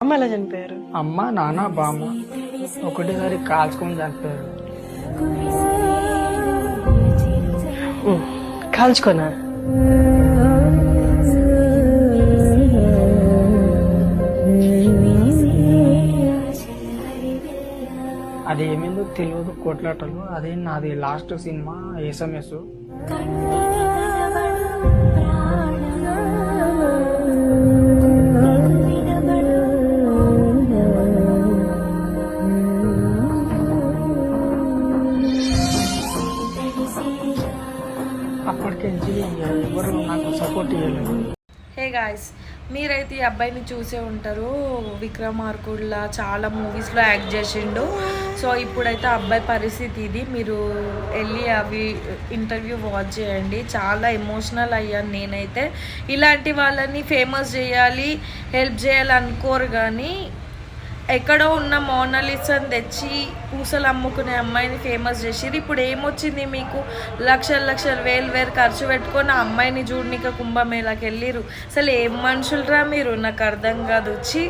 అమ్మ ఎలా చనిపోయారు? అమ్మ నాన్న బామ్మ ఒకటేసారి కాల్చుకొని చనిపోయారు. ఓ, కాల్చుకోనా? అది ఏమైందో తెలియదు, కొట్లాటలు. అదే నాది లాస్ట్ సినిమా ఎస్ఎంఎస్. అప్పటికెంచి ఎవరు నాకు సపోర్ట్ చేయలేదు. హే గాయస్, మీరైతే ఈ అబ్బాయిని చూసే ఉంటారు. విక్రమార్కుడులా చాలా మూవీస్లో యాక్ట్ చేసిండు. సో ఇప్పుడైతే అబ్బాయి పరిస్థితి ఇది. మీరు వెళ్ళి అవి ఇంటర్వ్యూ వాచ్ చేయండి. చాలా ఎమోషనల్ అయ్యాను నేనైతే. ఇలాంటి వాళ్ళని ఫేమస్ చేయాలి, హెల్ప్ చేయాలి అనుకోరు, కానీ ఎక్కడో ఉన్న మోనాలిసాని తెచ్చి పూసలు అమ్ముకునే అమ్మాయిని ఫేమస్ చేసిరు. ఇప్పుడు ఏమొచ్చింది మీకు? లక్షలు లక్షలు వేలు ఖర్చు పెట్టుకొని ఆ అమ్మాయిని చూడనిక కుంభమేళకి వెళ్ళిరు. అసలు ఏం మనుషులరా మీరు? నాకు అర్థం కాదు. వచ్చి